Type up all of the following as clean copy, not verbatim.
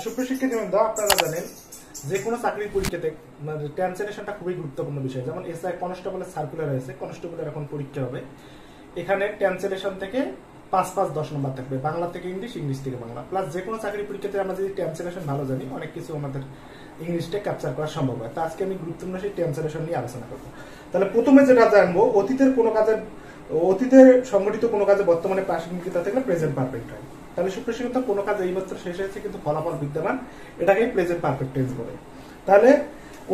সুপ্রিয় শিক্ষার্থীবৃন্দ, আপনারা জানেন যে কোনো চাকরির পরীক্ষাতে ট্রান্সলেশনটা খুবই গুরুত্বপূর্ণ বিষয়। যেমন এসআই কনস্টেবলের সার্কুলার হয়েছে, কনস্টেবলের এখন পরীক্ষা হবে, এখানে ট্রান্সলেশন থেকে 5-5-10 নম্বর থাকবে, বাংলা থেকে ইংলিশ, ইংলিশ থেকে বাংলা। প্লাস যে কোনো চাকরির পরীক্ষাতে আমরা যদি ট্রান্সলেশন ভালো জানি, অনেক কিছু আমাদের ইংলিশটা ক্যাপচার করা সম্ভব হয়। তো আজকে আমি গুরুত্বপূর্ণ সেই ট্রান্সলেশন নিয়ে আলোচনা করবো। তাহলে প্রথমে যেটা জানবো, অতীতে সংঘটিত কোনো কাজে বর্তমানে প্রাসঙ্গিকতা থাকলে প্রেজেন্ট পারফেক্ট হয়। তাহলে সুপ্রসিদ্ধ কোনো কাজ এই বছর শেষ হয়েছে কিন্তু ফলাফল বিদ্যমান, এটাকে প্রেজেন্ট পারফেক্ট টেন্স বলে। তাহলে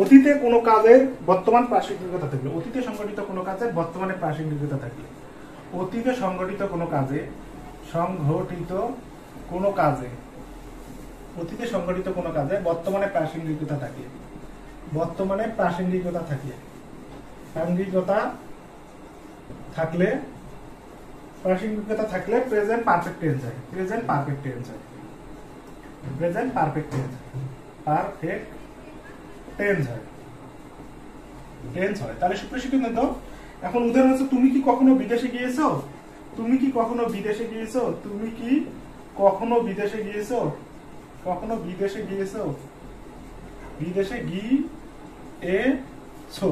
অতীতে কোনো কাজের বর্তমান প্রাসঙ্গিকতা থাকলে, অতীতে সংঘটিত কোনো কাজের বর্তমানে প্রাসঙ্গিকতা থাকলে, অতীতে সংঘটিত কোনো কাজে অতীতে সংঘটিত কোনো কাজে বর্তমানে প্রাসঙ্গিকতা থাকে, বর্তমানে প্রাসঙ্গিকতা থাকলে প্রেজেন্ট পারফেক্ট টেন্স হয়, প্রেজেন্ট পারফেক্ট টেন্স হয়, প্রেজেন্ট পারফেক্ট টেন্স হয়। তাহলে সুপ্রশিক্ষিত, এখন উদাহরণ হচ্ছে, তুমি কি কখনো বিদেশে গিয়েছো? তুমি কি কখনো বিদেশে গিয়েছো? তুমি কি কখনো বিদেশে গিয়েছো? কখনো বিদেশে গিয়েছো? বিদেশে গিয়েছো।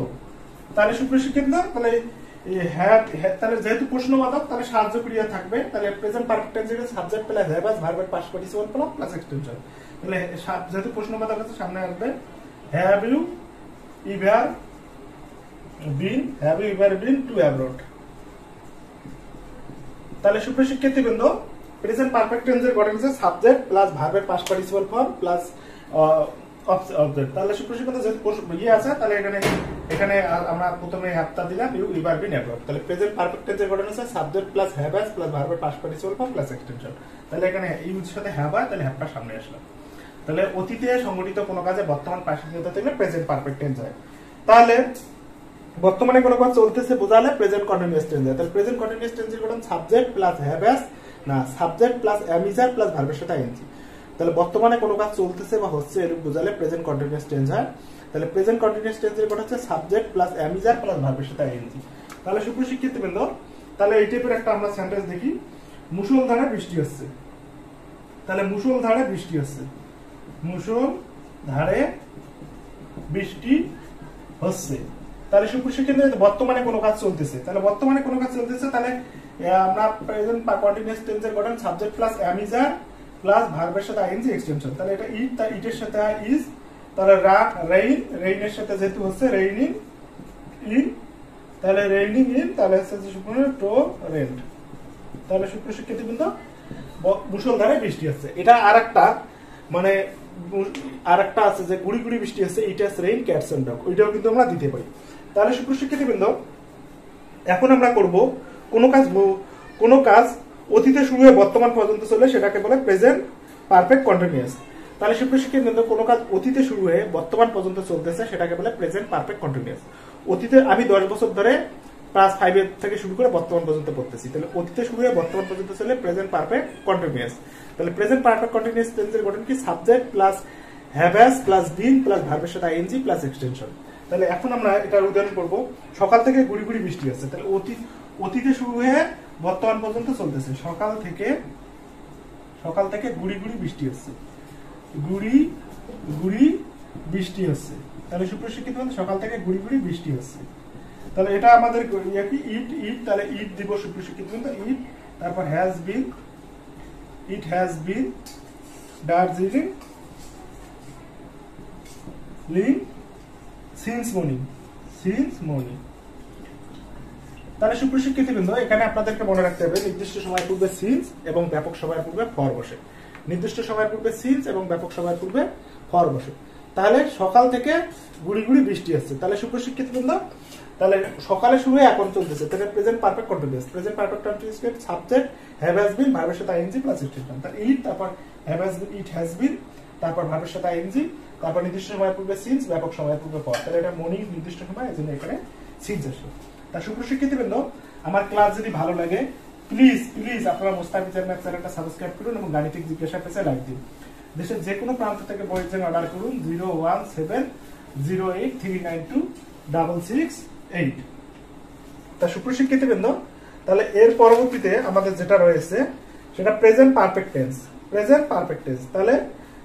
তাহলে সুপ্রশিক্ষিত, তাহলে তাহলে যেহেতু প্রশ্নবাচক, তাহলে সাহায্য ক্রিয়া থাকবে। তাহলে প্রেজেন্ট পারফেক্ট টেন্সের সাবজেক্ট প্লাস হ্যাভ অ্যাজ ভার্বের পাস্ট পার্টিসিপল প্লাস এক্সটেনশন। তাহলে যেহেতু প্রশ্নবাচক আছে, সামনে আসবে have you ever been to abroad. তাহলে সুপ্রশিক্ষিতবৃন্দ, প্রেজেন্ট পারফেক্ট টেন্সের গঠন হচ্ছে সাবজেক্ট প্লাস ভার্বের past participle form plus object. তাহলে সুপ্রশিক্ষিত যেহেতু আছে, তাহলে এখানে আমরা প্রথমে হ্যাভটা দিলাম, ইউ এভার বিন অ্যাব্রড। তাহলে প্রেজেন্ট পারফেক্ট টেন্সের গঠন হচ্ছে subject plus have has plus ভার্বের past participle form plus extension. তাহলে এখানে ইউর সাথে হ্যাভ হয়, তাহলে হ্যাভটা সামনে আসলো। তাহলে অতীতে সংঘটিত কোনো কাজে বর্তমান প্রাসঙ্গিকতা থাকলে প্রেজেন্ট পারফেক্ট টেন্স হয়। তাহলে বর্তমানে কোনো কাজ চলতেছে বোঝালে প্রেজেন্ট কন্টিনিউয়াস টেন্স হয়। তাহলে প্রেজেন্ট কন্টিনিউয়াস টেন্সের গঠন সাবজেক্ট প্লাস হ্যাভ অ্যাজ, না সাবজেক্ট প্লাস অ্যামিজার প্লাস ভার্বের সাথে আইএনজি। তাহলে বর্তমানে কোনো কাজ চলতেছে বা হচ্ছে এরূপ বোঝালে প্রেজেন্ট কন্টিনিউয়াস টেন্স হয়। তাহলে প্রেজেন্ট কন্টিনিউয়াস টেন্সের গঠন হচ্ছে সাবজেক্ট প্লাস অ্যামিজার প্লাস ভার্বের সাথে আইএনজি। তাহলে সুপ্রশিক্ষিতবৃন্দ, তাহলে এই টাইপের একটা আমরা সেন্টেন্স দেখি, মুষলধারে বৃষ্টি হচ্ছে। তাহলে মুষলধারে বৃষ্টি হচ্ছে, মুষলধারে বৃষ্টি হচ্ছে। তাহলে সুপ্রশিক্ষিত, বর্তমানে কোনো কাজ চলতেছে। তাহলে বর্তমানে কোনো কাজ চলতেছে, তাহলে আমরা প্রেজেন্ট কন্টিনিউয়াস টেন্সের গঠন সাবজেক্ট প্লাস অ্যামিজার প্লাস ভার্বের সাথে আইএনজি এক্সটেনশন। তাহলে এটা ইট, তার ইটের সাথে ইজ। তাহলে রেইনের সাথে যেহেতু হচ্ছে রেইনিং ইন, তাহলে রেইনিং ইন, তাহলে হচ্ছে টো রেন্ট। তাহলে সুপ্রশিক্ষিতবৃন্দ, মুষলধারে বৃষ্টি হচ্ছে। এটা আরেকটা মানে আরেকটা আছে যে গুড়ি গুড়ি বৃষ্টি হচ্ছে, it has rain cats and dog, ওইটাও কিন্তু আমরা দিতে পারি। তাহলে সুপ্রশিক্ষিতবৃন্দ, এখন আমরা করব কোন কাজ অতীতে শুরু হয়ে বর্তমান পর্যন্ত চলে, সেটাকে বলে প্রেজেন্ট পারফেক্ট কন্টিনিউয়াস। তাহলে সুপ্রশিক্ষিতবৃন্দ, কোনো কাজ অতীতে শুরু হয়ে বর্তমান পর্যন্ত চলতেছে, সেটাকে বলে প্রেজেন্ট পারফেক্ট কন্টিনিউয়াস। অতীতে আমি 10 বছর ধরে ক্লাস 5 থেকে শুরু করে বর্তমান পর্যন্ত পড়তেছি, তাহলে অতীতে শুরু হয়ে বর্তমান পর্যন্ত চলে প্রেজেন্ট পারফেক্ট কন্টিনিউয়াস। তাহলে প্রেজেন্ট পারফেক্ট কন্টিনিউয়াস টেন্সের গঠন কি subject plus have has plus been plus ভার্বের সাথে আইএনজি প্লাস এক্সটেনশন। তাহলে এখন আমরা এটার উদাহরণ করব, সকাল থেকে গুড়ি গুড়ি বৃষ্টি হচ্ছে। তাহলে অতীতে শুরু হয়ে বর্তমান পর্যন্ত চলতেছে, সকাল থেকে গুড়ি গুড়ি বৃষ্টি হচ্ছে, গুড়ি গুড়ি বৃষ্টি হচ্ছে। তাহলে সুপ্রশিক্ষিত, সকাল থেকে গুড়ি গুড়ি বৃষ্টি হচ্ছে। তাহলে এটা আমাদের ইট, তাহলে ইট দিব সুপ্রশিক্ষিত, ইট, তারপর has been, it has been Darjeeling since morning. তাহলে সুপ্রশিক্ষিতবৃন্দ, এখানে আপনাদেরকে মনে রাখতে হবে নির্দিষ্ট সময়ের পূর্বে সিন্স এবং ব্যাপক সময়ের পূর্বে ফর বসে, নির্দিষ্ট সময়ের পূর্বে সিন্স এবং ব্যাপক সময়ের পূর্বে ফর বসে। তাহলে সকাল থেকে গুড়ি গুড়ি বৃষ্টি হচ্ছে। তাহলে সুপ্রশিক্ষিতবৃন্দ, তাহলে সকালে শুরু হয়ে এখন চলতেছে, তাহলে present perfect continuous, present perfect continuous subject have has been ভার্বের সাথে আইএনজি প্লাস এক্সটেনশন। তাহলে ইট, তারপর have has been, it has been, তারপর ভার্বের সাথে আইএনজি, তারপর নির্দিষ্ট সময়ের পূর্বে সিন্স, ব্যাপক সময়ের পূর্বে ফর। তাহলে এটা মর্নিং নির্দিষ্ট সময়, এজন্য এখানে সিন্স আসলো। তা সুপ্রশিক্ষিতবৃন্দ, আমার ক্লাস যদি ভালো লাগে, প্লিজ আপনারা মুস্তাফিজের ম্যাথ চ্যানেলটা সাবস্ক্রাইব করুন এবং গাণিতিক জিজ্ঞাসা পেজে লাইক দিন। দেশের যে কোনো প্রান্ত থেকে বইয়ের জন্য অর্ডার করুন 01708392668। তা সুপ্রশিক্ষিতবৃন্দ, তাহলে এর পরবর্তীতে আমাদের যেটা রয়েছে সেটা প্রেজেন্ট পারফেক্ট টেন্স, তাহলে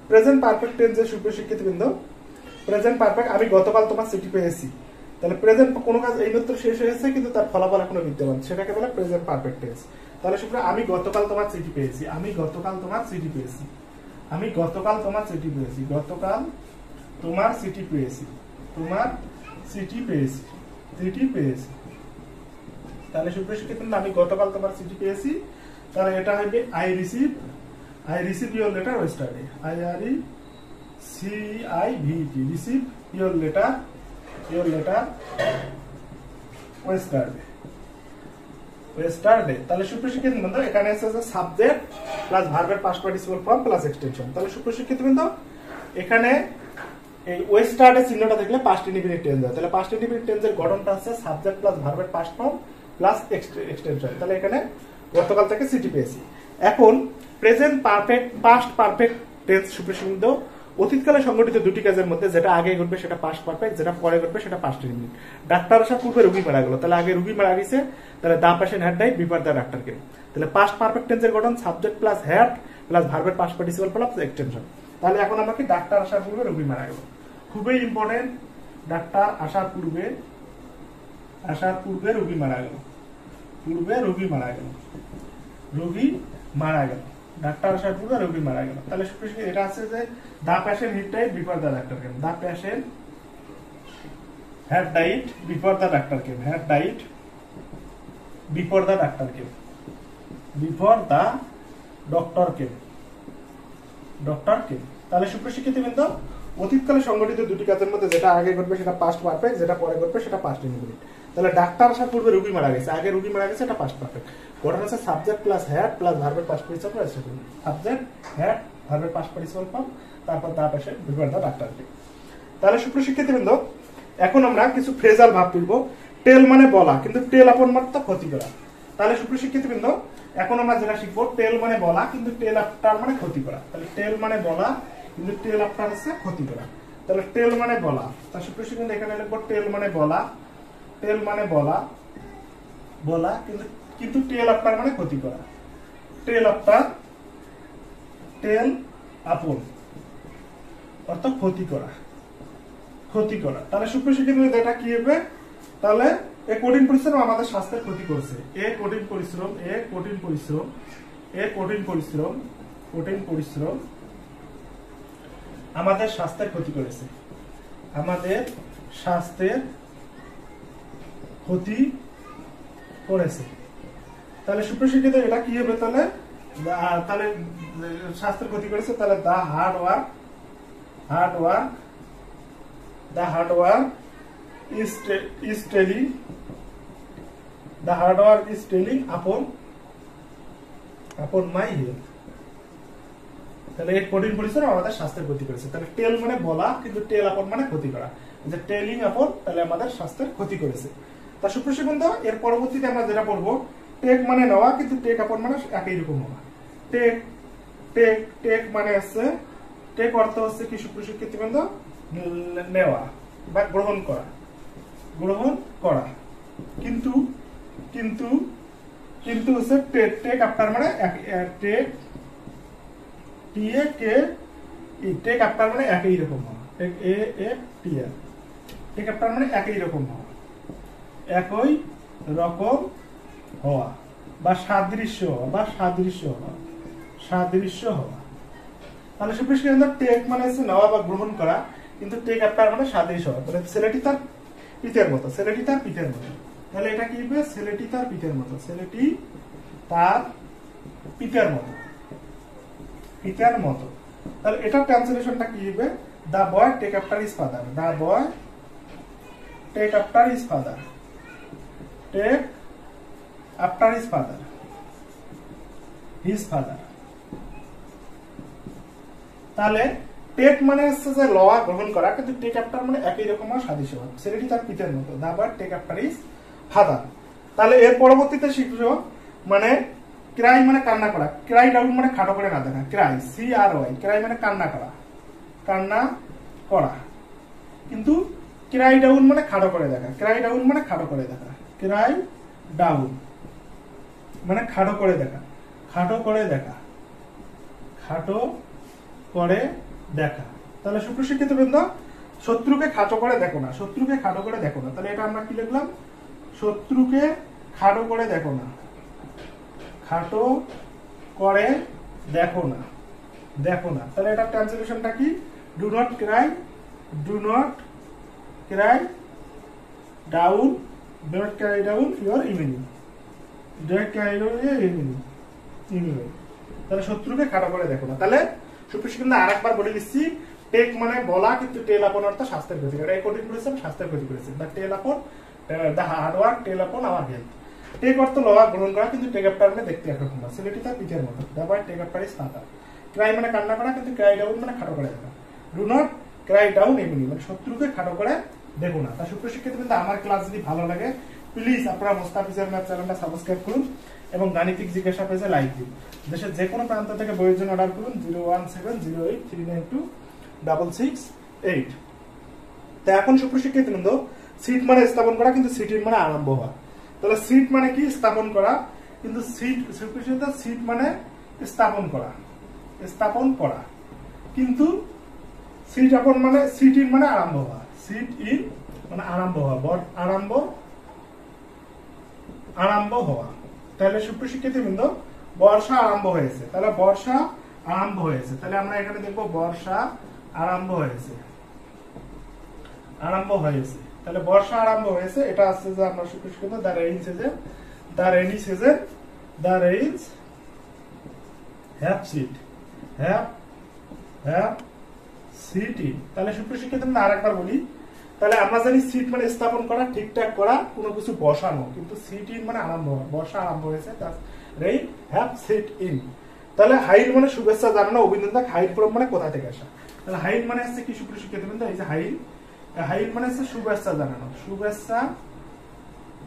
প্রেজেন্ট পারফেক্ট টেন্সের সুপ্রিয় শিক্ষার্থীবৃন্দ, প্রেজেন্ট পারফেক্ট আমি গতকাল তোমার চিঠি পেয়েছি, তাহলে প্রেজেন্ট কোনো কাজ এইমাত্র শেষ হয়েছে কিন্তু তার ফলাফল এখনো বিদ্যমান, সেটাকে বলে প্রেজেন্ট পারফেক্ট টেন্স। তাহলে সুপ্রিয় আমি গতকাল তোমার চিঠি পেয়েছি, আমি গতকাল তোমার চিঠি পেয়েছি, আমি গতকাল তোমার চিঠি পেয়েছি, গতকাল তোমার চিঠি পেয়েছি, তোমার চিঠি পেয়েছি, চিঠি পেয়েছি। তাহলে সুপ্রিয় শিক্ষার্থীবৃন্দ আমি গতকাল তোমার চিঠি পেয়েছি, তাহলে এটা হবে I receive your letter yesterday, IRECIVE receive your letter yesterday. তাহলে সুপ্রিয় শিক্ষার্থীবৃন্দ এখানে আছে সাবজেক্ট প্লাস ভার্বের past participle form plus extension. তাহলে সুপ্রিয় শিক্ষার্থীবৃন্দ এখানে এই ওয়েস্টারডে চিহ্নটা দেখলে পাস্ট ইনডিফিনিট টেন্স হয়, তাহলে পাস্ট ইনডিফিনিট টেন্সের গঠনটা আছে সাবজেক্ট প্লাস ভার্বের পাস্ট ফর্ম প্লাস এক্সটেনশন। তাহলে এখানে গতকাল থেকে চিঠি পেয়েছি। এখন present perfect past perfect tense সুপ্রিয় শিক্ষার্থীবৃন্দ অতীতকালে সংঘটিত দুটি কাজের মধ্যে যেটা আগে ঘটবে সেটা পাস্ট পারফেক্ট, যেটা পরে ঘটবে সেটা পাস্ট ইনডিফিনিট। ডাক্তার আসার পূর্বে রোগী মারা গেল, তাহলে আগে রোগী মারা গেছে, তাহলে the patient had died before the doctor came. তাহলে পাস্ট পারফেক্ট টেন্সের গঠন সাবজেক্ট প্লাস হ্যাড প্লাস ভার্বের পাস্ট পার্টিসিপল প্লাস এক্সটেনশন। তাহলে এখন আমরা কি ডাক্তার আসার পূর্বে রোগী মারা গেল, খুবই ইম্পর্টেন্ট। ডাক্তার আসার পূর্বে রোগী মারা গেল, পূর্বে রোগী মারা গেল, রোগী মারা গেল, ডাক্তার আসার পূর্বে রোগী মারা গেল। তাহলে এটা আছে যে the patient had died before the doctor came, the patient had died before the doctor came, had died before the doctor came, before the doctor came, doctor came. তাহলে সুপ্রিয় শিক্ষার্থীবৃন্দ অতীতকালে সংঘটিত দুটি কাজের মধ্যে যেটা আগে ঘটবে সেটা পাস্ট পারফেক্ট, যেটা পরে ঘটবে সেটা পাস্ট ইনডিফিনিট। তাহলে ডাক্তার আসার পূর্বে রোগী মারা গেছে, আগে রোগী মারা গেছে, এটা পাস্ট পারফেক্ট। গঠন আছে সাবজেক্ট প্লাস হ্যাড প্লাস ভার্বের past participle plus subject had ভার্বের পাস্ট পার্টিসিপল ফর্ম, তারপর the patient before the doctor came. তাহলে সুপ্রিয় শিক্ষার্থীবৃন্দ এখন আমরা কিছু ফ্রেজাল ভাব তুলবো। টেল মানে বলা, কিন্তু টেল আপন মাত্র ক্ষতি করা। তাহলে সুপ্রিয় শিক্ষার্থীবৃন্দ এখন আমরা যেটা শিখবো টেল মানে বলা কিন্তু টেল আফটার মানে ক্ষতি করা। তাহলে টেল মানে বলা কিন্তু টেল আফটার হচ্ছে ক্ষতি করা। তাহলে টেল মানে বলা, তাহলে সুপ্রিয় শিক্ষার্থীবৃন্দ এখানে লিখবো টেল মানে বলা, টেল মানে বলা, বলা কিন্তু টেল আফটার মানে ক্ষতি করা। টেল আফটার, টেল আপন অর্থাৎ ক্ষতি করা, ক্ষতি করা। তাহলে সুপ্রিয় শিক্ষার্থীবৃন্দ এটা কি হবে, তাহলে এ কঠিন পরিশ্রম আমাদের স্বাস্থ্যের ক্ষতি করছে, এ কঠিন পরিশ্রম, এ কঠিন পরিশ্রম, এ কঠিন পরিশ্রম, কঠিন পরিশ্রম আমাদের স্বাস্থ্যের ক্ষতি করেছে, আমাদের স্বাস্থ্যের ক্ষতি করেছে। তাহলে সুপ্রিয় শিক্ষার্থীবৃন্দ এটা কি হবে, তাহলে তাহলে স্বাস্থ্যের ক্ষতি করেছে, তাহলে the hard work, hard work, the hard work is telling, the hard work is telling upon my health। তাহলে এই কঠিন পরিশ্রম আমাদের স্বাস্থ্যের ক্ষতি করেছে। তাহলে টেল মানে বলা কিন্তু টেল আপন মানে ক্ষতি করা, যে টেলিং আপন তাহলে আমাদের স্বাস্থ্যের ক্ষতি করেছে। তা সুপ্রিয় শিক্ষার্থীবৃন্দ এর পরবর্তীতে আমরা যেটা পড়বো টেক মানে নেওয়া কিন্তু টেক আপন মানে একই রকম হওয়া। টেক টেক টেক মানে আছে, টেক অর্থ হচ্ছে কি সুপ্রিয় শিক্ষার্থীবৃন্দ নেওয়া বা গ্রহণ করা, গ্রহণ করা। কিন্তু কিন্তু কিন্তু হচ্ছে টেক আফটার মানে টেক টেক আফটার মানে একই রকম হওয়া, টেক টেক আফটার মানে একই রকম হওয়া, একই রকম হওয়া বা সাদৃশ্য হওয়া, বা সাদৃশ্য হওয়া, সাদৃশ্য হওয়া। তাহলে সুপ্রিয় শিক্ষার্থীবৃন্দ টেক মানে হচ্ছে নেওয়া বা গ্রহণ করা কিন্তু টেক আফটার মানে সাদৃশ্য হওয়া। তাহলে ছেলেটি তার পিতার মতো, ছেলেটি তার পিতার মতো, তাহলে এটা কি হবে ছেলেটি তার পিতার মতো, ছেলেটি তার পিতার মতো, পিতার মতো। তাহলে এটা ট্রান্সলেশনটা কি হবে, the boy take after his father, the boy take after his father, take after his father, his father. তাহলে টেক মানে হচ্ছে যে লওয়া গ্রহণ করা কিন্তু টেক আফটার মানে একই রকম সাদৃশ্য হওয়া, ছেলেটি তার পিতার মতো, দা boy take after his father. তাহলে এর পরবর্তীতে শিখছো মানে ক্রাই মানে কান্না করা, ক্রাই ডাউন মানে খাটো করে না দেখা, ক্রাই CRY ক্রাই মানে কান্না করা, কান্না করা কিন্তু ক্রাই ডাউন মানে খাটো করে দেখা, ক্রাই ডাউন মানে খাটো করে দেখা, ক্রাই ডাউন মানে খাটো করে দেখা, খাটো করে দেখা, খাটো করে দেখা। তাহলে সুপ্রশিক্ষিত বৃন্দ, শত্রুকে খাটো করে দেখো না, শত্রুকে খাটো করে দেখো না। তাহলে এটা আমরা কি লিখলাম? শত্রুকে খাটো করে দেখো না, খাটো করে দেখো না, দেখো না। তাহলে এটা ট্রান্সলেশনটা কি? Do not cry, do not cry down, do not cry down your enemy, do not cry down your enemy. তাহলে শত্রুকে খাটো করে দেখো না। তাহলে সুপ্রশিক্ষিত আরেকবার বলে দিচ্ছি, টেক মানে বলা, কিন্তু টেল আপন অর্থ স্বাস্থ্যের ক্ষতি করে। এই কোডিং করেছেন স্বাস্থ্যের ক্ষতি করেছে। দ্য টেল আপন, দ্য হার্ড ওয়ার্ক টেল আপন আওয়ার হেলথ। টেক অর্থ লওয়া, গ্রহণ করা, কিন্তু টেক আফটার মানে দেখতে একরকম না। ছেলেটি তার পিঠের মতো। তারপর take after is father. Cry মানে কান্না করা, কিন্তু ক্রাই ডাউন মানে খাটো করে দেখা। ডু নট ক্রাই ডাউন এমনি, মানে শত্রুকে খাটো করে দেখো না। তা সুপ্রশিক্ষিত কিন্তু আমার ক্লাস যদি ভালো লাগে, প্লিজ আপনারা মোস্তাফিজের ম্যাথ চ্যানেলটা সাবস্ক্রাইব করুন এবং গাণিতিক জিজ্ঞাসা পেজে লাইক দিন। দেশের যে কোনো প্রান্ত থেকে বইয়ের জন্য অর্ডার করুন 01708392668। তা এখন সুপ্রশিক্ষিত বৃন্দ, সিট মানে স্থাপন করা, কিন্তু সিটির মানে আরম্ভ হওয়া। তাহলে সিট মানে কি? স্থাপন করা, কিন্তু সিট সুপ্রশিক্ষিত সিট মানে স্থাপন করা, স্থাপন করা, কিন্তু সিট আপন মানে সিট ইন মানে আরম্ভ হওয়া, সিট ইন মানে আরম্ভ হওয়া, আরম্ভ, আরম্ভ হওয়া। তাহলে সুপ্রশিক্ষিত বৃন্দ, বর্ষা আরম্ভ হয়েছে। তাহলে বর্ষা আরম্ভ হয়েছে। তাহলে আমরা এখানে দেখবো বর্ষা আরম্ভ হয়েছে, আরম্ভ হয়েছে। তাহলে বর্ষা আরম্ভ হয়েছে, এটা আসছে যে আমরা সুপ্রশিক্ষিত the rain season, the rainy season, the rains have set, have set in. তাহলে সুপ্রশিক্ষিত আরেকবার বলি, তাহলে আমরা জানি সিট মানে স্থাপন করা, ঠিকঠাক করা, কোনো কিছু বসানো, কিন্তু সিট ইন মানে আরম্ভ হওয়া। বর্ষা আরম্ভ হয়েছে, রেইন হ্যাভ সিট ইন। তাহলে হাইল মানে শুভেচ্ছা জানানো, অভিনন্দন। হাইল ফ্রম মানে কোথা থেকে আসা। তাহলে হাইল মানে হচ্ছে কি সুপ্রশিক্ষিত বৃন্দ? এই যে হাইল, হাইল মানে হচ্ছে শুভেচ্ছা জানানো, শুভেচ্ছা,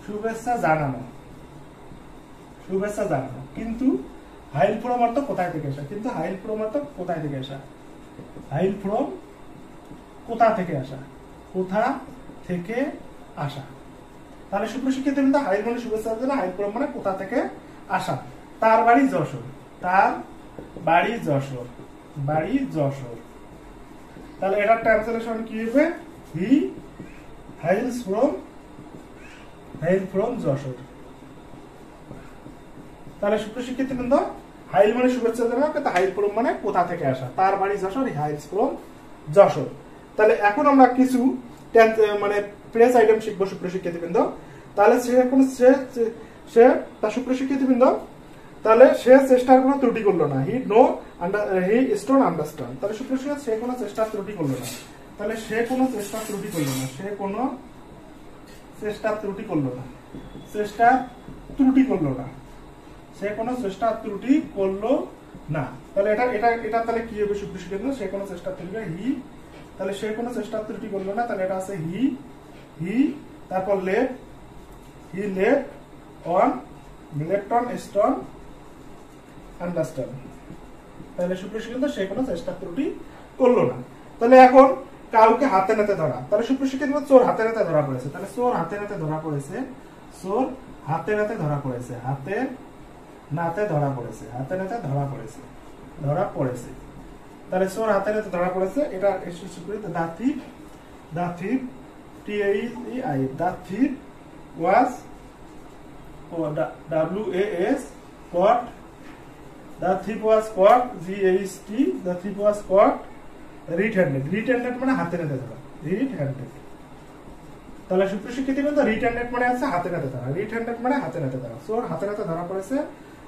শুভেচ্ছা জানানো, শুভেচ্ছা জানানো। কিন্তু হাইল ফ্রম অর্থ কোথায় থেকে আসা, কিন্তু হাইল ফ্রম অর্থ কোথায় থেকে আসা, হাইল ফ্রম কোথা থেকে আসা, কোথা থেকে আসা। তাহলে সুপ্রশিক্ষিত বৃন্দ, হাইল মানে শুভেচ্ছা জানানো, হাইল ফ্রম মানে কোথা থেকে আসা। তার বাড়ি যশোর, তার বাড়ি যশোর, বাড়ি যশোর। তাহলে এটার ট্রান্সলেশন কি হবে? হি হাইলস ফ্রম, হাইল ফ্রম যশোর। তাহলে সুপ্রশিক্ষিত বৃন্দ, হাইল মানে শুভেচ্ছা জানানো, কিন্তু হাইল ফ্রম মানে কোথা থেকে আসা। তার বাড়ি যশোর, হি হাইলস ফ্রম যশোর। তাহলে এখন আমরা কিছু মানে প্রেস আইটেম শিখবো সুপ্রশিক্ষিত বৃন্দ। তাহলে সে তার সুপ্রশিক্ষিত বৃন্দ, তাহলে সে চেষ্টার কোনো ত্রুটি করলো না। হি স্টোন আন্ডারস্ট্যান্ড। তাহলে সুপ্রশিক্ষিত সে কোনো চেষ্টার ত্রুটি করলো না। তাহলে সে কোনো চেষ্টার ত্রুটি করলো না, সে কোনো চেষ্টার ত্রুটি করলো না, চেষ্টার ত্রুটি করলো না, সে কোনো চেষ্টার ত্রুটি করলো না। তাহলে এটা এটা এটা তাহলে কি হবে সুপ্রশিক্ষিত? সে কোনো চেষ্টার ত্রুটি, হি, তাহলে সে কোনো চেষ্টার ত্রুটি করলো না। তাহলে এটা আছে হি, তারপর left, he left on, left on stone understand. তাহলে সুপ্রশিক্ষিত সে কোনো চেষ্টা ত্রুটি করলো না। তাহলে এখন কাউকে হাতে নাতে ধরা। তাহলে সুপ্রশিক্ষিত চোর হাতে নাতে ধরা পড়েছে। তাহলে চোর হাতে নাতে ধরা পড়েছে, চোর হাতে নাতে ধরা পড়েছে, হাতে নাতে ধরা পড়েছে, হাতে নাতে ধরা পড়েছে, ধরা পড়েছে। তাহলে চোর হাতে নাতে ধরা পড়েছে। এটা সুপ্রশিক্ষিত the thief, the thief, THEI, the thief was WAS caught, the thief was caught, GAST, the thief was caught red-handed, red-handed মানে হাতে নাতে ধরা, red-handed। তাহলে সুপ্রশিক্ষিত বলতে red-handed মানে আছে হাতে নাতে ধরা, red-handed মানে হাতে নাতে ধরা। চোর হাতে নাতে ধরা পড়েছে,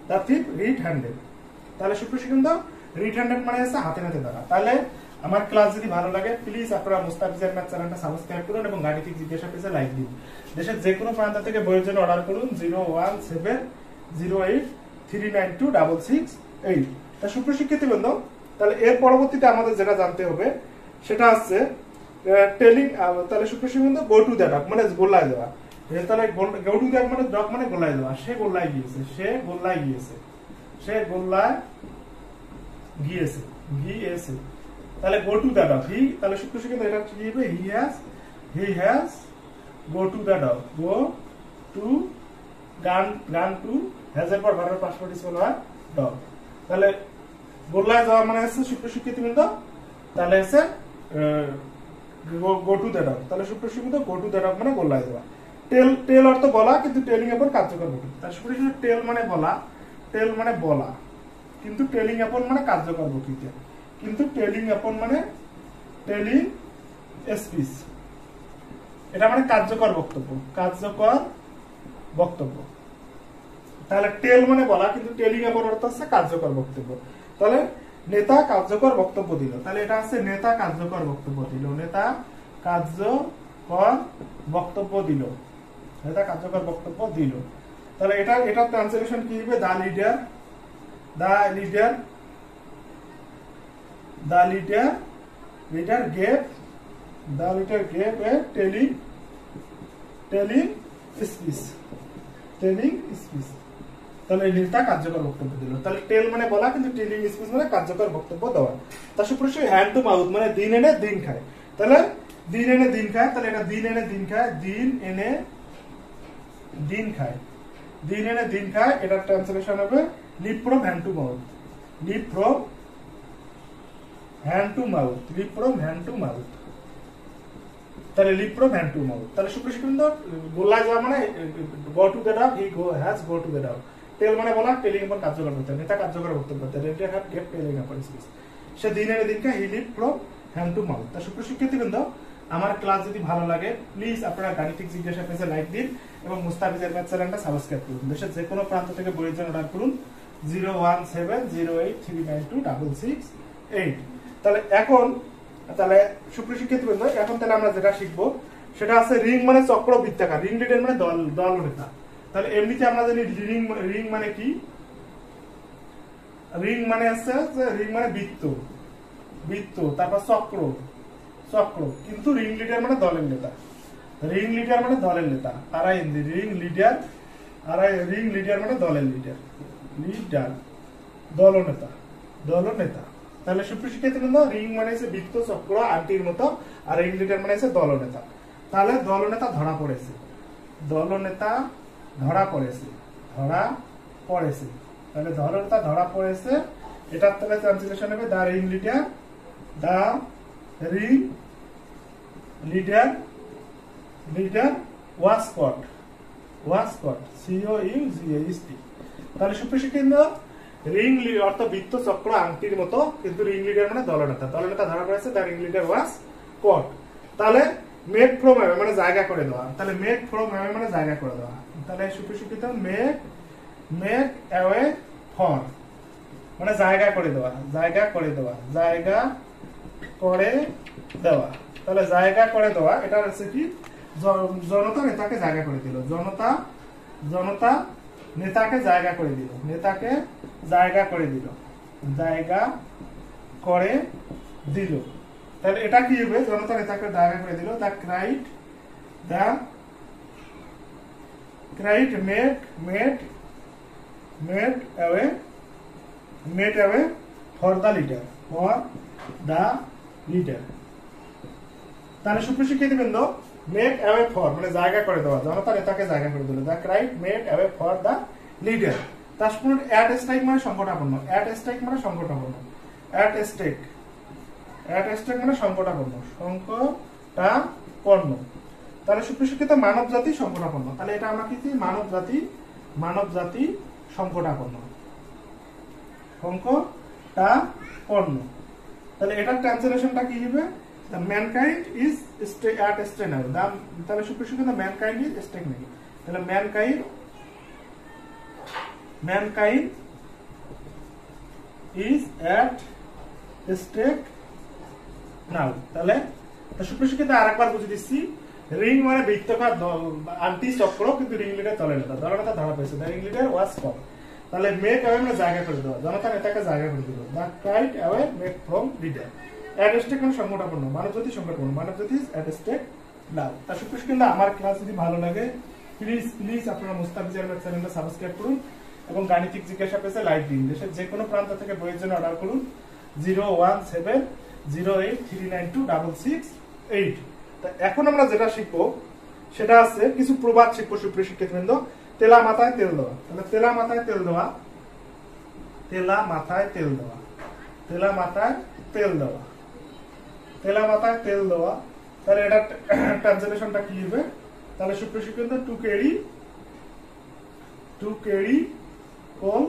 the thief red-handed। তাহলে সুপ্রশিক্ষিত red-handed মানে আছে হাতে নাতে ধরা। তাহলে আমার ক্লাস যদি ভালো লাগে, প্লিজ আপনারা মুস্তাফিজের ম্যাথ চ্যানেলটা সাবস্ক্রাইব করুন এবং গাণিতিক জিজ্ঞাসা পেজে লাইক দিন। দেশের যে কোনো প্রান্ত থেকে বইয়ের জন্য অর্ডার করুন 01708392668। তা সুপ্রশিক্ষিত বন্ধু, তাহলে এর পরবর্তীতে আমাদের যেটা জানতে হবে সেটা হচ্ছে টেলিং। তাহলে সুপ্রশিক্ষিত বন্ধু, গো টু দ্য ডক মানে গোল্লায় দেওয়া। তাহলে গো টু দ্য মানে ডক মানে গোল্লায় দেওয়া। সে গোল্লায় গিয়েছে, সে গোল্লায় গিয়েছে, সে গোল্লায় গিয়েছে, গিয়েছে। তাহলে গো টু দ্য ডগ, হি, তাহলে সুপ্রশিক্ষিত এটা কি হবে? হি has go to the dog, go to, গান টু, হ্যাজ এর পর ভার্বের পাস্ট পার্টিসিপল হয় ডগ। তাহলে গোল্লায় যাওয়া মানে হচ্ছে সুপ্রশিক্ষিত বৃন্দ তাহলে হচ্ছে গো টু দ্য ডগ, তাহলে সুপ্রসিদ্ধ গো টু দ্য ডগ মানে গোল্লায় দেওয়া। টেল, টেল অর্থ বলা কিন্তু টেলিং অ্যাপন কার্যকর বক্তব্য। তাহলে সুপ্রসিদ্ধ টেল মানে বলা, টেল মানে বলা কিন্তু টেলিং অ্যাপন মানে কার্যকর বক্তৃতা, কিন্তু টেলিং অ্যাপন মানে টেলিং স্পিচ, এটা মানে কার্যকর বক্তব্য, কার্যকর বক্তব্য। তাহলে টেল মানে বলা কিন্তু টেলিং অ্যাপন অর্থ হচ্ছে কার্যকর বক্তব্য। তাহলে নেতা কার্যকর বক্তব্য দিল, তাহলে এটা হচ্ছে নেতা কার্যকর বক্তব্য দিল, নেতা কার্যকর বক্তব্য দিল, নেতা কার্যকর বক্তব্য দিল। তাহলে এটা ট্রান্সলেশন কি হবে? The leader, the leader, the leader, leader gave, the leader gave a telling speech, telling speech. তাহলে নেতা কার্যকর বক্তব্য দিল। তাহলে টেল মানে বলা কিন্তু টেলিং স্পিচ মানে কার্যকর বক্তব্য দেওয়া। তার সুপ্রসিদ্ধ হ্যান্ড টু মাউথ মানে দিন এনে দিন খায়। তাহলে দিন এনে দিন খায়, তাহলে এটা দিন এনে দিন খায়, দিন এনে দিন খায়, দিন এনে দিন খায়, এটা ট্রান্সলেশন হবে live from hand to mouth, live from hand to mouth, live from hand to mouth. তাহলে live from hand to mouth. তাহলে সুপ্রসিদ্ধ গোল্লায় যাওয়া মানে go to the dog, he has go to the dog. Tell মানে বলা, telling upon কার্যকর বক্তব্য, নেতা কার্যকর বক্তব্য, leader have gave telling upon speech. সে দিন এনে দিন খায়, he live from hand to mouth. তার সুপ্রশিক্ষার্থীবৃন্দ, আমার ক্লাস যদি ভালো লাগে প্লিজ আপনারা গাণিতিক জিজ্ঞাসা পেজে লাইক দিন এবং মুস্তাফিজের ম্যাথ চ্যানেলটা সাবস্ক্রাইব করুন। দেশের যে কোনো প্রান্ত থেকে বইয়ের জন্য অর্ডার করুন 01708392668। তাহলে এখন তাহলে সুপ্রশিক্ষার্থীবৃন্দ, এখন তাহলে আমরা যেটা শিখবো সেটা আছে রিং মানে চক্র বৃত্তাকার, রিং লিডার মানে দল নেতা। তাহলে এমনিতে আমরা জানি রিং মানে কি? রিং মানে আছে রিং মানে বৃত্ত, বৃত্ত, তারপর চক্র, চক্র, কিন্তু রিং লিডার মানে দলের নেতা, রিং লিডার মানে দলের নেতা। রিং লিডার, রিং লিডার মানে দলের লিডার, লিডার দলনেতা, দলনেতা। তাহলে সুপ্রশিক্ষার্থীবৃন্দ, রিং মানে হচ্ছে বৃত্ত, চক্র, আংটির মতো, আর রিং লিডার মানে হচ্ছে দলনেতা। তাহলে দলনেতা ধরা পড়েছে, দলনেতা ধরা পড়েছে, ধরা পড়েছে। তাহলে দলনেতা ধরা পড়েছে, এটার তাহলে ট্রান্সলেশন হবে the ring leader, the ring leader, leader was caught, was caught, COUGHT। তাহলে সুপ্রশিক্ষিত রিং অর্থ বৃত্ত, চক্র, আংটির মতো, কিন্তু রিং লিডার মানে দলনেতা, দলনেতা ধরা পড়েছে, দা রিং লিডার ওয়াজ কট। তাহলে মেক ফ্রম অ্যাওয়ে মানে জায়গা করে দেওয়া, তাহলে মেক ফ্রম অ্যাওয়ে মানে জায়গা করে দেওয়া। তাহলে সুপ্রশিক্ষিত মেক অ্যাওয়ে ফর মানে জায়গা করে দেওয়া, জায়গা করে দেওয়া, জায়গা করে দেওয়া। তাহলে জায়গা করে দেওয়া এটা হচ্ছে কি? জনতা নেতাকে জায়গা করে দিল, জনতা, জনতা নেতাকে জায়গা করে দিল, নেতাকে জায়গা করে দিল, জায়গা করে দিল। তাহলে এটা কি হবে? জনতা নেতাকে জায়গা করে দিল। The crowd, the crowd made away, made away for the leader, for the leader. তাহলে সুপ্রশিক্ষিতবৃন্দ, মেড অ্যাওয়ে ফর মানে জায়গা করে দেওয়া, জনতা নেতাকে জায়গা করে দিল। The crowd made away for the leader. তারপর অ্যাট স্ট্রাইক মানে সংকটাপন্ন, অ্যাট স্ট্রাইক মানে সংকটাপন্ন, অ্যাট স্টেক, অ্যাট স্টেক মানে সংকটাপন্ন, সংকটাপন্ন। তাহলে সুপ্রশিক্ষিত মানব জাতি সংকটাপন্ন। তাহলে এটা আমরা কি? মানব জাতি, মানব জাতি সংকটাপন্ন, সংকটাপন্ন। তাহলে এটার ট্রান্সলেশনটা কি হবে? The mankind is at stake now. তাহলে সুপ্রশিক্ষিত mankind is stake now. তাহলে mankind is at stake now. তাহলে সুপ্রশিক্ষিত আরেকবার বুঝিয়ে দিচ্ছি, রিং মানে বৃত্তাকার আংটি, চক্র, কিন্তু রিং লিডার দলনেতা, দলনেতা ধরা পড়েছে, দ্য রিং লিডার ওয়াজ কট। তাহলে মেক অ্যাওয়ে মানে জায়গা করে দেওয়া, জনতা নেতাকে জায়গা করে দিল। The cried away make from leader. At stake মানে সংকটাপন্ন, মানব জাতি সংকটাপন্ন, মানব জাতি অ্যাট স্টেক নাও। তার সুপ্রশিক্ষিত আমার ক্লাস যদি ভালো লাগে প্লিজ আপনারা মুস্তাফিজের ম্যাথ চ্যানেলটা সাবস্ক্রাইব করুন এবং গাণিতিক জিজ্ঞাসা পেজে লাইক দিন। দেশের যে কোনো প্রান্ত থেকে বইয়ের জন্য অর্ডার করুন 01708392668। এখন আমরা যেটা শিখবো সেটা আছে কিছু প্রবাদ শিখবো সুপ্রশিক্ষিতবৃন্দ। তেলা মাথায় তেল দেওয়া। তাহলে তেলা মাথায় তেল দেওয়া, তেলা মাথায় তেল দেওয়া, তেলা মাথায় তেল দেওয়া। তেলা মাথায় তেল দেওয়া, তাহলে এটা ট্রান্সলেশনটা কি হবে? তাহলে সুপ্রিয় শিক্ষার্থী to carry coal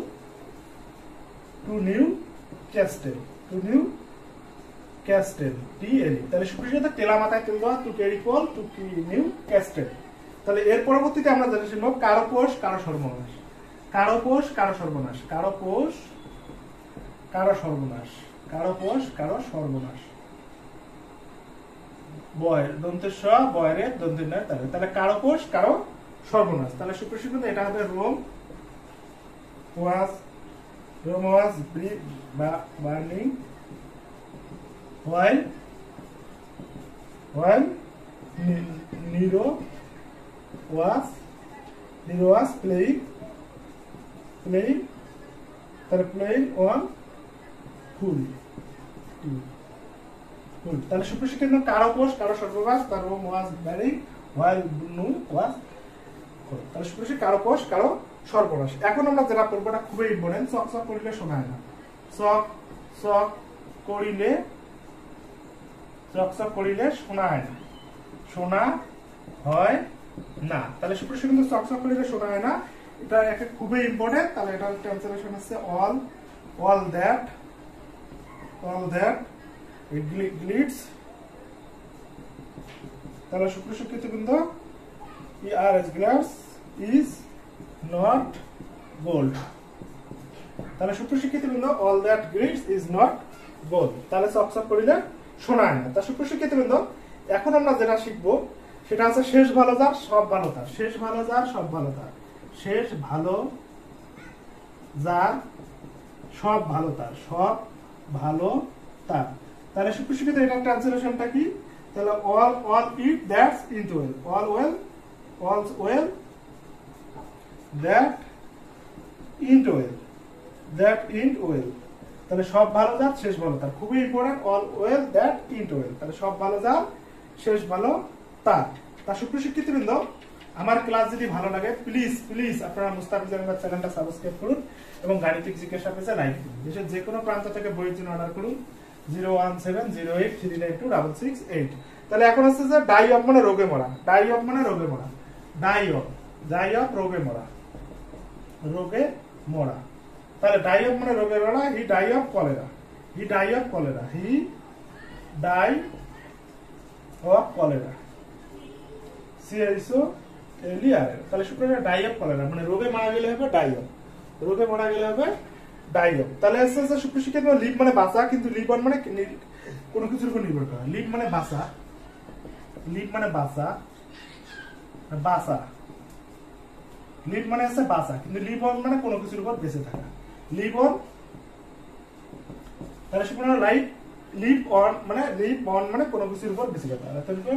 to Newcastle, TLE। তাহলে সুপ্রিয় শিক্ষার্থী তেলা মাথায় তেল দেওয়া, to carry coal to Newcastle. তাহলে এর পরবর্তীতে আমরা যেটা শিখব কারোপোষ কারো সর্বনাশ, কারোপোষ কারো সর্বনাশ, কারোপোষ কারো সর্বনাশ, কারোপোষ কারো সর্বনাশ। বয়ের দন্তের স বয়ের দন্তের নয়, তাহলে কারোপোষ কারো সর্বনাশ। তাহলে সুপ্রিয় শিক্ষার্থী এটা হবে Rome was burning while Nero was playing on pool। তাহলে সুপ্রিয় শিক্ষার্থী কারোপোষ কারো সর্বনাশ, তার Rome was burning while Nero was, তাহলে সুপ্রিয় শিক্ষার্থী কারোপোষ কারো সর্বনাশ। এখন আমরা যেটা পড়বো এটা খুবই ইম্পর্টেন্ট। চক চক করিলে শোনায় না, চক চক করিলে শোনা হয় না, শোনা হয় না। তাহলে সুপ্রিয় শিক্ষার্থী চক চক করিলে শোনা হয় না, এটা একটা খুবই ইম্পর্টেন্ট। তাহলে এটার ট্রান্সলেশন হচ্ছে all that it glitters। তাহলে সুপ্রিয় শিক্ষার্থী বৃন্দ is not gold। তাহলে সুপ্রিয় শিক্ষার্থী বৃন্দ all that glitters is not gold। তাহলে চক চক করিলে শোনা হয় না। তা সুপ্রিয় শিক্ষার্থী বৃন্দ এখন আমরা যেটা শিখবো সেটা হচ্ছে শেষ ভালো যার সব ভালো তার, শেষ ভালো যার সব ভালো তার, শেষ ভালো যার সব ভালো তার, সব ভালো তার। তাহলে সুপ্রিয় শিক্ষার্থী এটার ট্রান্সলেশনটা কি? তাহলে all it that's into well, all's well that into well। তাহলে সব ভালো যার শেষ ভালো তার, খুবই important. all well that into well, তাহলে সব ভালো যার শেষ ভালো তার। তা সুপ্রিয় শিক্ষার্থীবৃন্দ আমার ক্লাস যদি ভালো লাগে প্লিজ আপনারা মুস্তাফিজ আহমেদ চ্যানেলটা সাবস্ক্রাইব করুন এবং গাণিতিক জিজ্ঞাসা পেজে লাইক দিন। দেশের যে কোনো প্রান্ত থেকে বইয়ের জন্য অর্ডার করুন 01708392668। তাহলে এখন হচ্ছে যে ডাই অফ মানে রোগে মরা, ডাই অফ মানে রোগে মরা, ডাই অফ রোগে মরা, রোগে মরা। তাহলে ডাই অফ মানে রোগে মরা, হি ডাই অফ কলেরা, তাহলে সুপ্রিয় ডাই অফ কলেরা মানে রোগে মারা গেলে হবে ডাই অফ, রোগে মারা গেলে হবে ডাই অফ। তাহলে সুপ্রিয় শিক্ষার্থী লিভ মানে বাঁচা, কিন্তু লিভ অন মানে কোনো কিছুর উপর নির্ভর করা। লিভ মানে বাঁচা, লিভ মানে বাঁচা, লিভ মানে হচ্ছে বাঁচা, কিন্তু লিভ অন মানে কোনো কিছুর উপর বেঁচে থাকা, লিভ অন। তাহলে সুপ্রিয় লিভ অন মানে কোনো কিছুর উপর বেঁচে থাকা,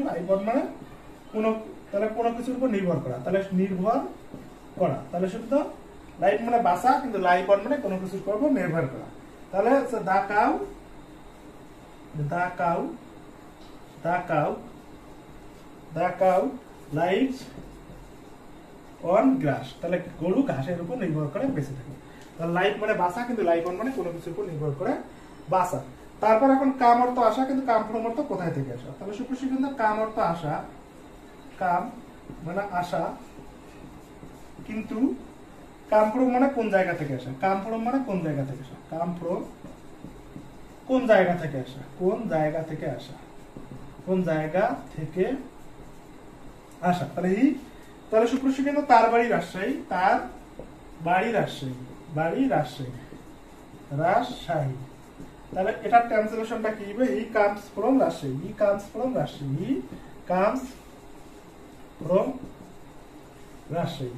লাইভ অন মানে তাহলে কোনো কিছুর উপর নির্ভর করা, তাহলে নির্ভর করা। তাহলে শুধু লাইফ মানে বাঁচা, কিন্তু লাইফ অন মানে কোনো কিছুর উপর নির্ভর করা। তাহলে the cow lives on grass, তাহলে গরু ঘাসের উপর নির্ভর করে বেঁচে থাকে। তাহলে লাইফ মানে বাঁচা, কিন্তু লাইফ অন মানে কোনো কিছুর উপর নির্ভর করে বাঁচা। তারপর এখন কাম অর্থ আসা, কিন্তু কাম ফ্রম অর্থ কোথায় থেকে আসা? তাহলে সুপ্রিয় শিক্ষার্থী কাম অর্থ আসা, কাম মানে আসা, কিন্তু কাম ফ্রম মানে কোন জায়গা থেকে আসা, কাম ফ্রম মানে কোন জায়গা থেকে আসা, কাম ফ্রম কোন জায়গা থেকে আসা, কোন জায়গা থেকে আসা, কোন জায়গা থেকে আসা। তাহলে সুপ্রিয় শিক্ষার্থী তার বাড়ি রাজশাহী, তার বাড়ি রাজশাহী, বাড়ি রাজশাহী, রাজশাহী। তাহলে এটার ট্রান্সলেশনটা কি হবে? He comes from Rajshahi, he comes from Rajshahi, he comes from Rajshahi.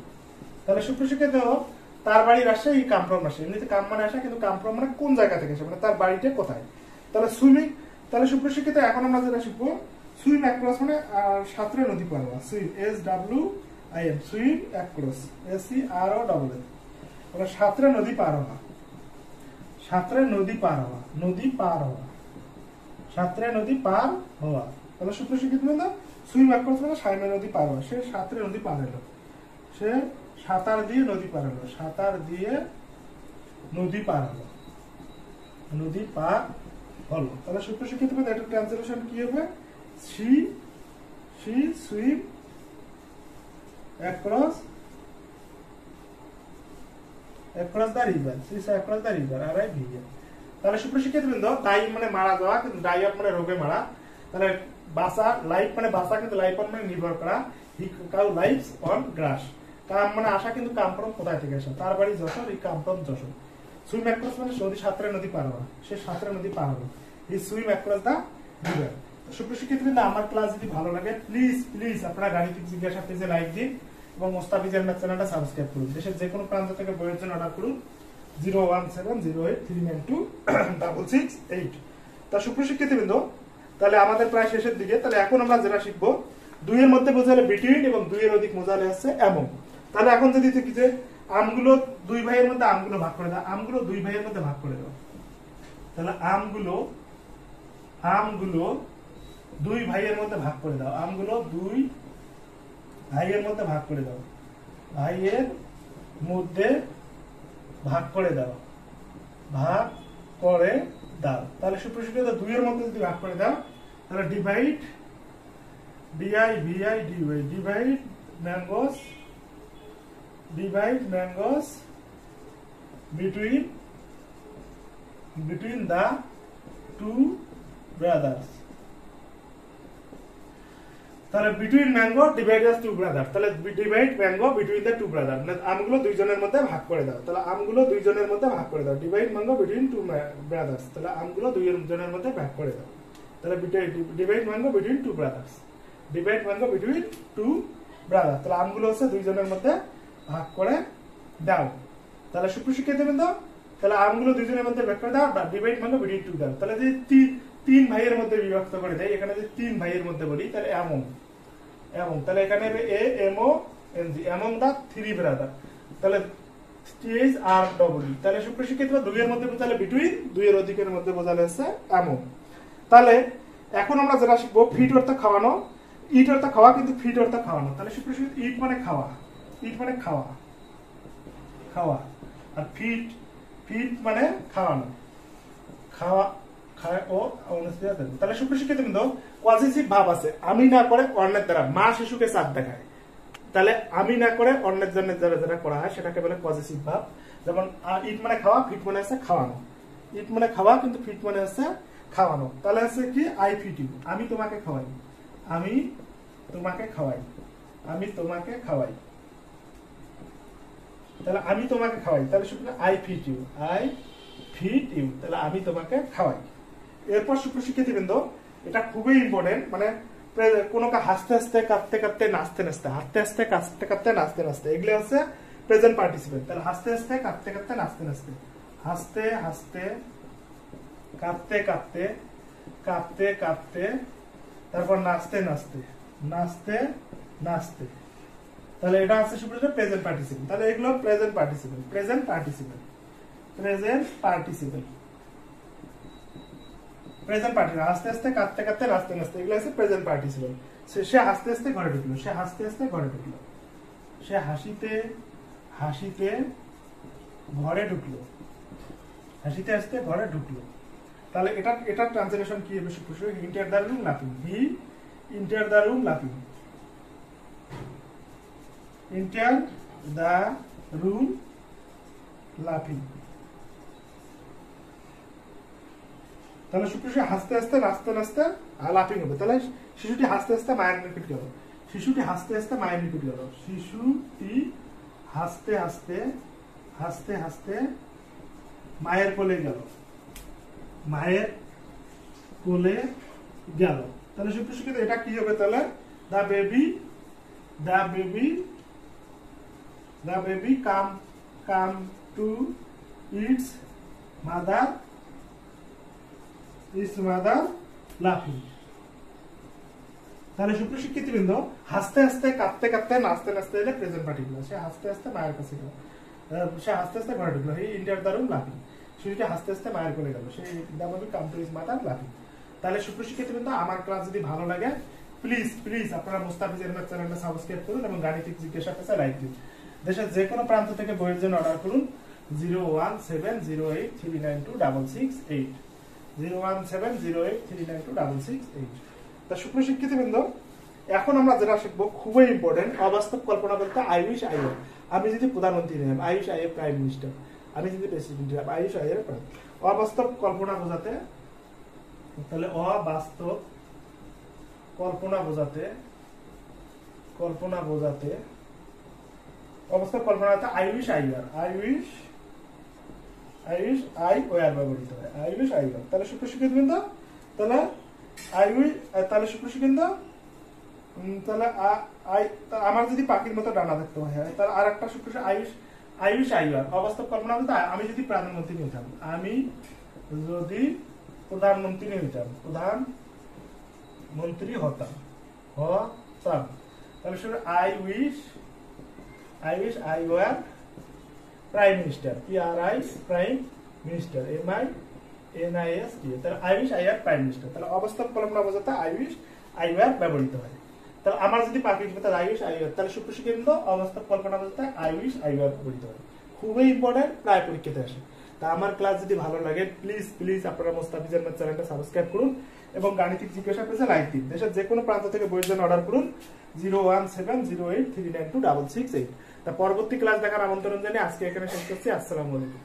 তাহলে সুপ্রিয় শিক্ষার্থী তার বাড়ি রাজশাহী, হি কাম ফ্রম রাজশাহী। এমনিতে কাম মানে আসা, কিন্তু কাম ফ্রম মানে কোন জায়গা থেকে আসে, মানে তার বাড়িটা কোথায়। তাহলে সুইমিং, তাহলে সুপ্রিয় শিক্ষার্থী এখন আমরা যেটা শিখবো সুইম অ্যাক্রস মানে সাঁতরে নদী পার হওয়া, swim SWIM, swim across SCROSS, মানে সাঁতরে নদী পার হওয়া, সাঁতরে নদী পার হওয়া, নদী পার হওয়া, সাঁতরে নদী পার হওয়া। তাহলে সুপ্রিয় শিক্ষার্থী বলতো সুইম অ্যাক্রস মানে সাঁতরে নদী পার হওয়া, সে সাঁতরে নদী পার হলো, সে সাঁতার দিয়ে নদী পার হলো, সাঁতার দিয়ে নদী পার হলো, নদী পার হলো। তাহলে সুপ্রশিক্ষিত এটা ট্রান্সলেশন কি হবে? she swim across the river, she swam across the river, আর আই ভিজে। তাহলে সুপ্রশিক্ষিত বৃন্দ, ডাই মানে মারা যাওয়া, কিন্তু ডাই অফ মানে রোগে মারা। তাহলে বাসা, লাইফ মানে বাসা, কিন্তু লাইফ অন মানে নির্ভর করা। হি কাউ লাইভস অন গ্রাস। কাম মানে আসা, কিন্তু কাম ফ্রম কোথায় থেকে আসা? তার বাড়ি Jessore, he come from Jessore. Swim across মানে নদী, সাঁতরে নদী পার হওয়া, সে সাঁতরে নদী পার হলো। হি সুইম অ্যাক্রস দা রিভার। সুপ্রশিক্ষিত বৃন্দ, আমার ক্লাস যদি ভালো লাগে প্লিজ আপনারা গাণিতিক জিজ্ঞাসা পেজে লাইক দিন এবং মোস্তাফিজের ম্যাথ চ্যানেলটা সাবস্ক্রাইব করুন। দেশের যে কোনো প্রান্ত থেকে বইয়ের জন্য অর্ডার করুন 01708392668। তা সুপ্রশিক্ষিত বৃন্দ, তাহলে আমাদের প্রায় শেষের দিকে। তাহলে এখন আমরা যেটা শিখবো, 2 এর মধ্যে বোঝালে বিটুইন এবং 2 এর অধিক বোঝালে হচ্ছে এমন। তাহলে এখন যদি দেখি যে আমগুলো 2 ভাইয়ের মধ্যে আমগুলো ভাগ করে দাও, আমগুলো 2 ভাইয়ের মধ্যে ভাগ করে দাও। তাহলে আমগুলো 2 ভাইয়ের মধ্যে ভাগ করে দাও, আমগুলো 2 ভাইয়ের মধ্যে ভাগ করে দাও, ভাইয়ের মধ্যে ভাগ করে দাও, ভাগ করে দাও। তাহলে সুপ্রশিক্ষিত 2 এর মধ্যে যদি ভাগ করে দাও, তাহলে divide divide mangoes between the 2 brothers। তাহলে বিটুইন ম্যাঙ্গো ডিভাইড আস 2 ব্রাদার। তাহলে divide mango between the 2 brother, মানে আমগুলো 2 জনের মধ্যে ভাগ করে দাও। তাহলে আমগুলো 2 জনের মধ্যে ভাগ করে দাও, ডিভাইড ম্যাঙ্গো বিটুইন 2 ব্রাদার্স। তাহলে আমগুলো 2 জনের মধ্যে ভাগ করে দাও। তাহলে divide mango between 2 brothers, divide mango between 2 brother. তাহলে আমগুলো হচ্ছে 2 জনের মধ্যে ভাগ করে দাও। তাহলে সুপ্রশিক্ষিত বৃন্দ, তাহলে আমগুলো 2 জনের মধ্যে ভাগ করে দাও, ডিভাইড ম্যাঙ্গো বিটুইন 2 দাও। তাহলে যদি 3 ভাইয়ের মধ্যে বিভক্ত করে দেয়, এখানে যদি 3 ভাইয়ের মধ্যে বলি, তাহলে এমন। তাহলে এখানে এমন দা 3 ব্রাদার। তাহলে টিএইচ আর ডবল। তাহলে সুপ্রশিক্ষিত 2 এর মধ্যে বোঝালে বিটুইন, 2 এর অধিকের মধ্যে বোঝালে হচ্ছে এমন। তাহলে এখন আমরা যেটা শিখবো, ফিট অর্থ খাওয়ানো, ইট অর্থ খাওয়া, কিন্তু ফিট অর্থ খাওয়ানো। তাহলে সুপ্রশিক্ষিত ইট মানে খাওয়া, ইট মানে খাওয়া, আর ফিট মানে খাওয়ানো, খাওয়া ও। তাহলে সুপ্রশিক্ষিত বৃন্দ, পজিটিভ ভাব আছে, আমি না করে অন্যের দ্বারা। মা শিশুকে চাঁদ দেখায়, তাহলে আমি না করে অন্যের জন্য যারা করা হয় সেটাকে বলে পজিটিভ ভাব। যেমন ইট মানে খাওয়া, ফিট মানে হচ্ছে খাওয়ানো। ইট মানে খাওয়া, কিন্তু ফিট মানে হচ্ছে খাওয়ানো। তাহলে হচ্ছে কি, আই ফিট ইউ, আমি তোমাকে খাওয়াই, আমি তোমাকে খাওয়াই, আমি তোমাকে খাওয়াই। তাহলে আমি তোমাকে খাওয়াই, তাহলে I feed you, I feed you. তাহলে আমি তোমাকে খাওয়াই। এরপর সুপ্রশিক্ষিত বৃন্দ, এটা খুবই ইম্পর্টেন্ট, মানে কোনো হাসতে হাসতে, কাঁদতে কাঁদতে, নাচতে নাচতে, হাসতে হাসতে, কাঁদতে কাঁদতে, নাচতে নাচতে, এগুলো হচ্ছে প্রেজেন্ট পার্টিসিপেল। তাহলে হাসতে হাসতে, কাঁদতে কাঁদতে, নাচতে নাচতে, হাসতে হাসতে, কাঁদতে কাঁদতে, কাঁদতে কাঁদতে, তারপর নাচতে নাচতে, নাচতে নাচতে। তাহলে এটা হচ্ছে সুপ্রশিক্ষিত প্রেজেন্ট পার্টিসিপেল। তাহলে এগুলো present participle, present participle, present participle, present participle. হাসতে হাসতে, কাঁদতে কাঁদতে, নাচতে নাচতে, এগুলো হচ্ছে প্রেজেন্ট পার্টিসিপেল। সে হাসতে হাসতে ঘরে ঢুকলো, সে হাসতে হাসতে ঘরে ঢুকলো, সে হাসিতে হাসিতে ঘরে ঢুকলো, হাসিতে হাসতে ঘরে ঢুকলো। তাহলে এটা ট্রান্সলেশন কি হবে? ইন্টার দ্য রুম লাফিং, হি ইন্টার দ্য রুম লাফিং, ইন্টার দ্য রুম লাফিং। তাহলে সুপ্রশিক্ষিত হাসতে হাসতে, নাচতে নাচতে, লাফিং হবে। তাহলে শিশুটি হাসতে হাসতে মায়ের নিকট গেল, শিশুটি হাসতে হাসতে মায়ের নিকট গেল, শিশুটি হাসতে হাসতে, হাসতে হাসতে মায়ের কোলে গেল, মায়ের কোলে গেল। তাহলে সুপ্রশিক্ষিত এটা কি হবে? তাহলে the baby come to its mother, লাফিং। তাহলে সুপ্রশিক্ষিত বৃন্দ, হাসতে হাসতে, কাঁদতে কাঁদতে, নাচতে নাচতে, এলে প্রেজেন্ট পার্টিকুলার। সে হাসতে হাসতে মায়ের কাছে গেল, সে হাসতে হাসতে ঘরে ঢুকলো, হি ইন্টার দ্য রুম লাফিং। শিশুটি হাসতে হাসতে মায়ের কোলে গেল, সে the baby come to its mother লাফিং। তাহলে সুপ্রশিক্ষিত বৃন্দ, আমার ক্লাস যদি ভালো লাগে প্লিজ আপনারা মুস্তাফিজের ম্যাথ চ্যানেলটা সাবস্ক্রাইব করুন এবং গাণিতিক জিজ্ঞাসা পেশা লাইক দিন। দেশের যে কোনো প্রান্ত থেকে বইয়ের জন্য অর্ডার করুন 01708392668। 01708392668। তা সুপ্রিয় শিক্ষার্থীবৃন্দ, এখন আমরা যেটা শিখবো খুবই ইম্পর্টেন্ট, অবাস্তব কল্পনা বলতে আই উইশ আই ওয়ার। আমি যদি প্রধানমন্ত্রী নিলাম, I wish I A prime minister. আমি যদি প্রেসিডেন্ট নিলাম, আই উইশ আই এর প্রাইম। অবাস্তব কল্পনা বোঝাতে, তাহলে অবাস্তব কল্পনা বোঝাতে অবাস্তব কল্পনা বলতে I wish I were, I wish I were ব্যবহৃত হয়, আই উইশ আই ওয়ার। তাহলে সুপ্রিয় শিক্ষার্থীবৃন্দ, তাহলে আই উইশ, তাহলে সুপ্রিয় শিক্ষার্থীবৃন্দ, তাহলে আমার যদি পাখির মতো ডানা থাকতে হয়, তাহলে আর একটা সুপ্রিয় আই উইশ আই ওয়ার। অবাস্তব কল্পনা বলতে আমি যদি প্রধানমন্ত্রী নিতাম, আমি যদি প্রধানমন্ত্রী নিতাম, প্রধানমন্ত্রী হতাম, তাহলে শুধু I wish I were prime minister, PRI prime minister, MINIST। তাহলে I wish I were prime minister. তাহলে অবাস্তব কল্পনা বোঝাতে আই উইশ আই ওয়ার ব্যবহৃত হয়। তাহলে আমার যদি পাখি তাহলে আই উইশ আই ওয়ার। তাহলে সুপ্রিয় শিক্ষার্থীবৃন্দ, অবাস্তব কল্পনা বোঝাতে আই উইশ আই ওয়ার ব্যবহৃত হয়। খুবই ইম্পর্টেন্ট, প্রায় পরীক্ষাতে আসে। তা আমার ক্লাস যদি ভালো লাগে, প্লিজ আপনারা মোস্তাফিজ আহমেদ চ্যানেলটা সাবস্ক্রাইব করুন এবং গাণিতিক জিজ্ঞাসা পেজে লাইক দিন। দেশের যে কোনো প্রান্ত থেকে বইয়ের জন্য অর্ডার করুন 01708392668। তা পরবর্তী ক্লাস দেখার আমন্ত্রণ জানিয়ে আজকে এখানে শেষ করছি। আসসালামু আলাইকুম।